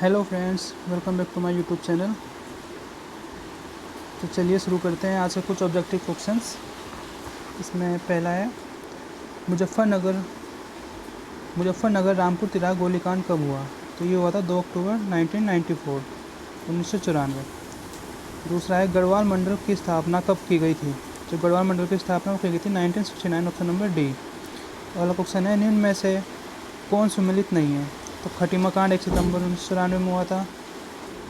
Hello friends, welcome back to my YouTube channel. तो चलिए शुरू करते हैं आज के कुछ ऑब्जेक्टिव क्वेश्चंस। इसमें पहला है मुजफ्फरनगर मुजफ्फरनगर रामपुर तिराहा गोलीकांड कब हुआ? तो ये हुआ था 2 अक्टूबर 1994। दूसरा है गढ़वाल मंडल की स्थापना कब की गई थी? तो गढ़वाल मंडल की स्थापना की गई थी 1969, ऑप्शन नंबर डी। अगला क्वेश्चन है निम्न में से कौन सुमेलित नहीं है? तो खटीमा कांड 1 सितंबर 1994 में हुआ था।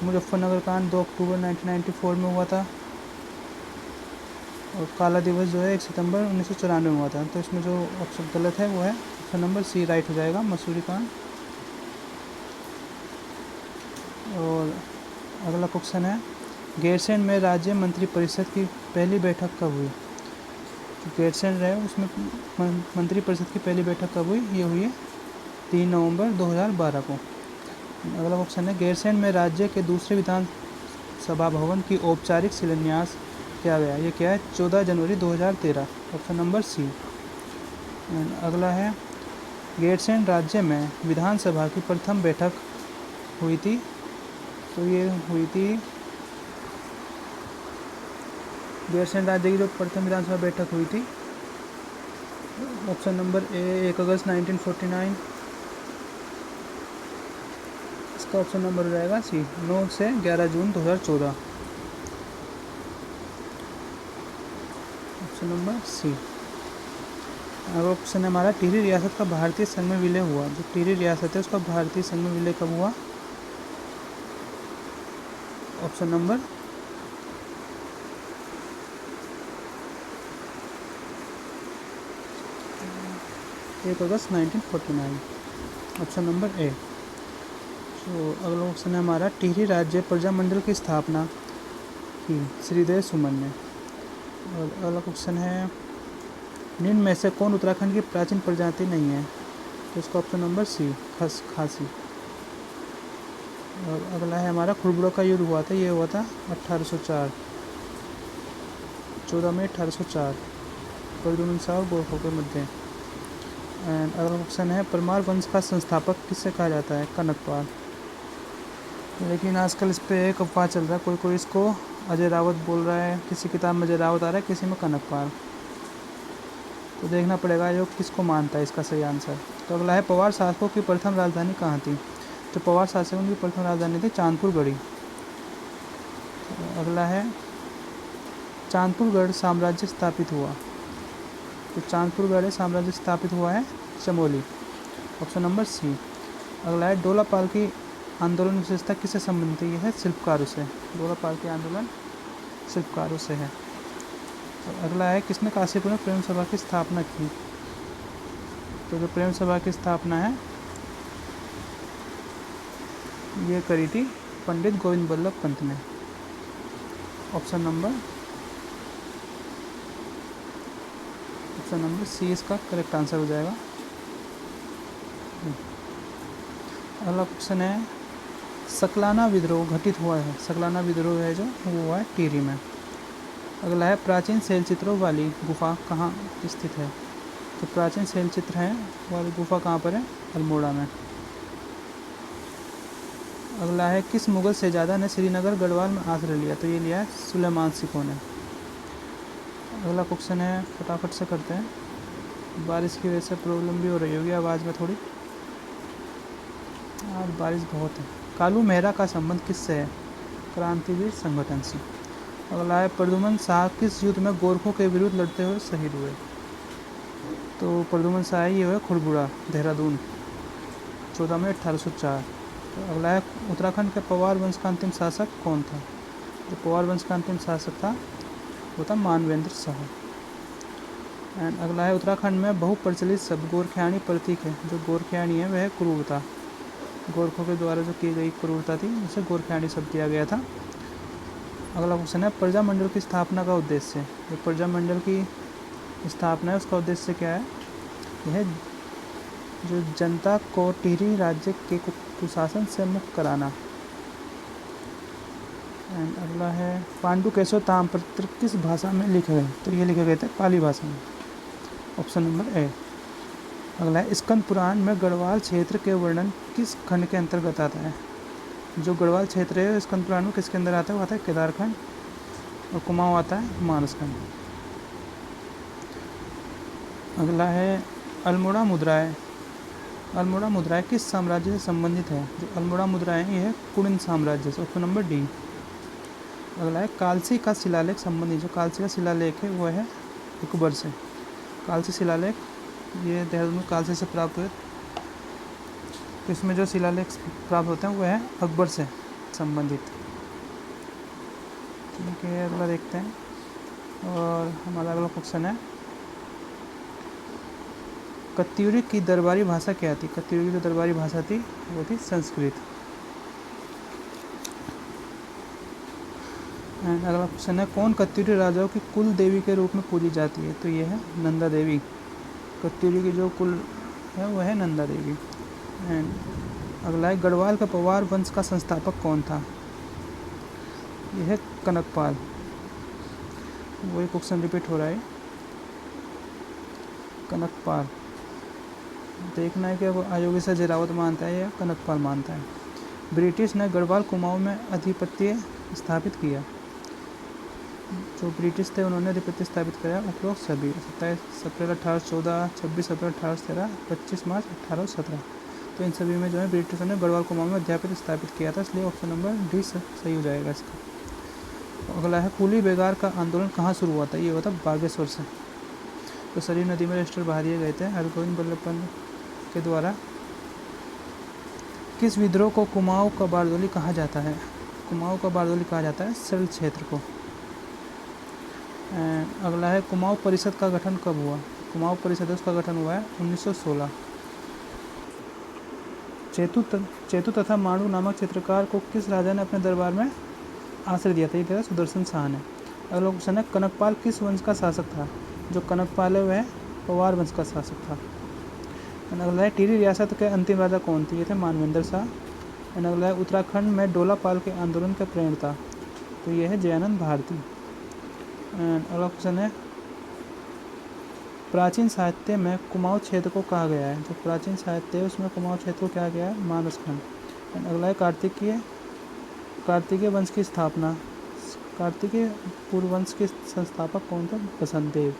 मुजफ्फरनगर कांड 2 अक्टूबर 1994 में हुआ था। और काला दिवस जो है 1 सितंबर 1994 में हुआ था। तो इसमें जो ऑप्शन गलत है वो है ऑप्शन नंबर सी राइट हो जाएगा, मसूरी कांड। और अगला क्वेश्चन है गैरसैंण में राज्य मंत्रिपरिषद की पहली बैठक कब हुई? तो गैरसैंण है उसमें मंत्रिपरिषद की पहली बैठक कब हुई? ये हुई है 3 नवंबर 2012 को। अगला क्वेश्चन है गैरसैंण में राज्य के दूसरे विधानसभा भवन की औपचारिक शिलान्यास किया गया? ये क्या है? 14 जनवरी 2013, ऑप्शन नंबर सी। अगला है गैरसैंण राज्य में विधानसभा की प्रथम बैठक हुई थी? तो ये हुई थी गैरसैंण राज्य की जो प्रथम विधानसभा बैठक हुई थी, ऑप्शन नंबर ए 1 अगस्त 1949। इसका ऑप्शन नंबर हो जाएगा सी, 9 से 11 जून 2014, ऑप्शन नंबर सी। अगला ऑप्शन है हमारा टिहरी रियासत का भारतीय संघ में विलय हुआ? जो टिहरी रियासत है उसका भारतीय संघ में विलय कब हुआ? Option number 1 August 1949, option number A. तो अगला ऑप्शन है हमारा टिहरी राज्य प्रजामंडल की स्थापना की श्रीदेव सुमन ने। और अगला क्वेश्चन है निम्न में से कौन उत्तराखंड की प्राचीन प्रजाति नहीं है? तो इसका ऑप्शन नंबर सी खासी। और अगला है हमारा खुड़बुड़ा का युद्ध हुआ था, ये हुआ था 1804, 14 मई 1804, प्रद्युम्न शाह और गोरखों के मध्य। एंड अगला क्वेश्चन है परमार वंश का संस्थापक किससे कहा जाता है? कनकपाल। लेकिन आजकल इस पर एक अफवाह चल रहा है, कोई इसको अजय रावत बोल रहा है, किसी किताब में अजय रावत आ रहा है, किसी में कनकपाल। तो देखना पड़ेगा जो किसको मानता है इसका सही आंसर। तो अगला है पवार शासकों की प्रथम राजधानी कहाँ थी? तो पवार शासकों की प्रथम राजधानी थी चांदपुरगढ़ी। तो अगला है चांदपुरगढ़ साम्राज्य स्थापित हुआ? तो चांदपुरगढ़ साम्राज्य स्थापित हुआ है चमोली, ऑप्शन नंबर सी। अगला है डोलापाल की आंदोलन विशेषता किससे संबंधित है? यह है शिल्पकारों से। डोलापाल की आंदोलन शिल्पकारों से है। तो अगला है किसने काशीपुर में प्रेम सभा की स्थापना की? तो जो प्रेम सभा की स्थापना है ये करी थी पंडित गोविंद बल्लभ पंत ने, ऑप्शन नंबर सी इसका करेक्ट आंसर हो जाएगा। अगला क्वेश्चन है सकलाना विद्रोह घटित हुआ है? सकलाना विद्रोह है जो वो हुआ है टिहरी में। अगला है प्राचीन शैलचित्रों वाली गुफा कहाँ स्थित है? तो प्राचीन शैलचित्र है वाली गुफा कहाँ पर है? अल्मोड़ा में। अगला है किस मुगल शहजादा ने श्रीनगर गढ़वाल में आश्रय लिया? तो ये लिया है सुलेमान सिखों ने। अगला क्वेश्चन है फटाफट से करते हैं, बारिश की वजह से प्रॉब्लम भी हो रही होगी आवाज़ में थोड़ी, आज बारिश बहुत है। कालू मेहरा का संबंध किससे है? क्रांतिवीर संगठन से। अगला है प्रद्युम्न शाह किस युद्ध में गोरखों के विरुद्ध लड़ते हुए शहीद हुए? तो प्रद्युम्न शाह ये हुए खुड़बुड़ा, देहरादून, 14 मई 1804। तो अगला है उत्तराखंड के पवार वंश का अंतिम शासक कौन था? जो पवार वंश का अंतिम शासक था वो था मानवेंद्र शाह। एंड अगला है उत्तराखंड में बहुप्रचलित शब्द गोरखियानी प्रतीक है? जो गोरखियानी है वह है क्रूरता, गोरखों के द्वारा जो की गई क्रूरता थी उसे गोरखियानी शब्द दिया गया था। अगला क्वेश्चन है प्रजामंडल की स्थापना का उद्देश्य? जो प्रजामंडल की स्थापना है उसका उद्देश्य क्या है? यह जो जनता को टिहरी राज्य के कुशासन से मुक्त कराना। एंड अगला है पांडु केशव ताम्रपत्र किस भाषा में लिखे गए? तो ये लिखे गए थे पाली भाषा में, ऑप्शन नंबर ए। अगला है स्कंद पुराण में गढ़वाल क्षेत्र के वर्णन किस खंड के अंतर्गत आता है? जो गढ़वाल क्षेत्र है स्कंद पुराण में किसके अंदर आता है, वो आता है केदारखंड, और कुमाऊँ आता है मानसखंड। अगला है अल्मोड़ा मुद्राएं। अल्मोड़ा मुद्राएं किस साम्राज्य से संबंधित है? जो अल्मोड़ा मुद्राएं ये है कुड़िन साम्राज्य से। Option number D. अगला है कालसी का शिलालेख संबंधी। जो कालसी का शिलालेख है वो है अकबर से। कालसी शिलालेख ये देहरादून में कालसी से प्राप्त हुए, तो इसमें जो शिलालेख प्राप्त होते हैं वो है अकबर से संबंधित। ठीक है, अगला देखते हैं। और हमारा अगला क्वेश्चन है कत्यूरी की दरबारी भाषा क्या थी? कत्यूरी की जो दरबारी भाषा थी वो थी संस्कृत। एंड अगला क्वेश्चन है कौन कत्यूरी राजाओं की कुल देवी के रूप में पूजी जाती है? तो ये है नंदा देवी। कत्यूरी की जो कुल है वो है नंदा देवी। एंड अगला है गढ़वाल का पवार वंश का संस्थापक कौन था? यह है कनकपाल। वही क्वेश्चन रिपीट हो रहा है, कनकपाल। देखना है कि अब अयोगी से जरावत मानता है या कनकपाल मानता है। ब्रिटिश ने गढ़वाल कुमाऊं में आधिपत्य स्थापित किया। जो ब्रिटिश थे उन्होंने आधिपत्य स्थापित किया उपरोक्त सभी 27 अप्रैल 1814, 26 अप्रैल 1813, 25 मार्च 1817। तो इन सभी में जो है ब्रिटिशों ने गढ़वाल कुमाऊं में आधिपत्य स्थापित किया था, इसलिए ऑप्शन नंबर डी सही हो जाएगा इसका। अगला है कुली बेगार का आंदोलन कहाँ शुरू हुआ था? ये हुआ था बागेश्वर से। तो सरयू नदी में रजिस्टर बहारिए गए थे हरगोविंद बल्लभ पंत के द्वारा। किस विद्रोह को कुमाऊं का बारदोली कहा जाता है? कुमाऊं का बारदोली कहा जाता है सरल क्षेत्र को। अगला है कुमाऊं परिषद का गठन कब हुआ? कुमाऊं परिषद उसका गठन हुआ है 1916। चेतु तथा मांडू नामक चित्रकार को किस राजा ने अपने दरबार में आश्रय दिया था? ये था सुदर्शन शाह ने। अगला क्वेश्चन है कनकपाल किस वंश का शासक था? जो कनकपाल है वह पवार वंश का शासक था। अगला है टिहरी रियासत के अंतिम राजा कौन थे? ये थे मानवेंद्र शाह। अगला है उत्तराखंड में डोलापाल के आंदोलन का प्रेरणा, तो ये है जयानंद भारती। अगला क्वेश्चन है प्राचीन साहित्य में कुमाऊं क्षेत्र को कहा गया है? जो प्राचीन साहित्य है उसमें कुमाऊं क्षेत्र को क्या गया है? मानसखंड। अगला है कार्तिकेय वंश की स्थापना। कार्तिकेय पूर्व वंश के संस्थापक कौन थे? बसंत देव।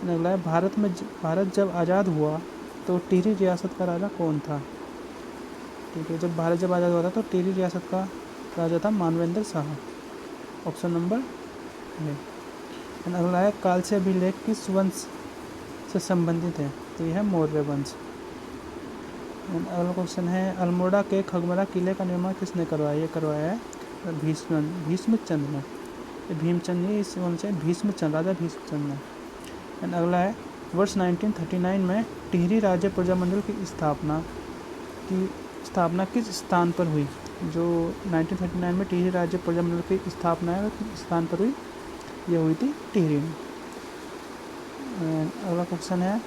अगला है भारत जब आज़ाद हुआ तो टिहरी रियासत का राजा कौन था? ठीक है, जब भारत आज़ाद हुआ था तो टिहरी रियासत का राजा था मानवेंद्र शाह। ऑप्शन नंबर है। अगला है कालसी अभिलेख किस वंश से संबंधित है? तो यह है मौर्य वंश। अगला क्वेश्चन है अल्मोड़ा के खगमरा किले का निर्माण किसने करवाया? ये करवाया है भीष्मचंद्र ने। भीमचंद ही इस वंश से भीष्मचंद्र, राजा भीष्मचंद्र ने। अगला है वर्ष 1939 में टिहरी राज्य प्रजामंडल की स्थापना किस स्थान पर हुई? जो 1939 में टिहरी राज्य प्रजामंडल की स्थापना है किस स्थान पर हुई? यह हुई थी टिहरी में। अगला क्वेश्चन है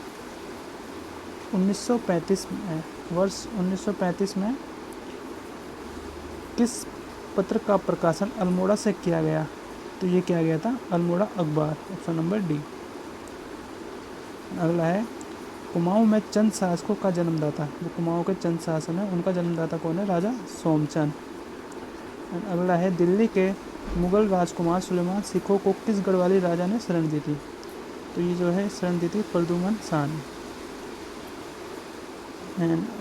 1935 में, वर्ष 1935 में किस पत्र का प्रकाशन अल्मोड़ा से किया गया? तो ये किया गया था अल्मोड़ा अखबार। Option number D. अगला है कुमाऊं में चंद शासकों का जन्मदाता। जो कुमाऊं के चंद शासन है उनका जन्मदाता कौन है? राजा सोमचंद। अगला है दिल्ली के मुगल राजकुमार सुलेमान सिखों को किस गढ़वाली राजा ने शरण दी थी? तो ये जो है शरण दी थी प्रद्युमन शाह ने।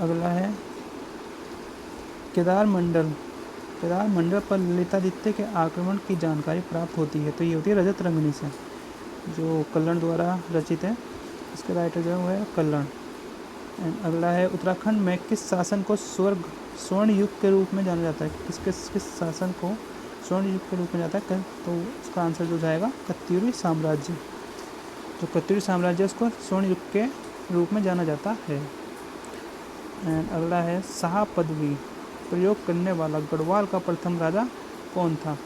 अगला है केदार मंडल पर ललितादित्य के आक्रमण की जानकारी प्राप्त होती है, तो ये होती है रजत रंगनी से, जो कल्लण द्वारा रचित है। इसके राइटर जो है वो है कल्लण। अगला है उत्तराखंड में किस शासन को स्वर्ण युग के रूप में जाना जाता है? किस शासन को स्वर्ण युग के रूप में जाता है? तो उसका आंसर जो जाएगा कत्यूरी साम्राज्य। जो कत्यूरी साम्राज्य उसको स्वर्ण युग के रूप में जाना जाता है। अगला है शाह पदवी प्रयोग करने वाला गढ़वाल का प्रथम राजा कौन था?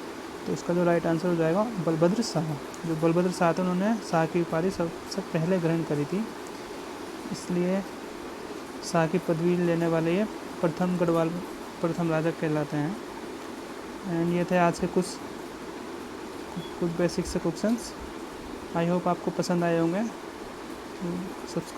तो इसका जो राइट आंसर हो जाएगा बलभद्र शाह। जो बलभद्र शाह थे उन्होंने शाह की उपाधि सबसे पहले ग्रहण करी थी, इसलिए शाह की पदवी लेने वाले ये प्रथम राजा कहलाते हैं। एंड ये थे आज के कुछ बेसिक से क्वेश्चंस। आई होप आपको पसंद आए होंगे।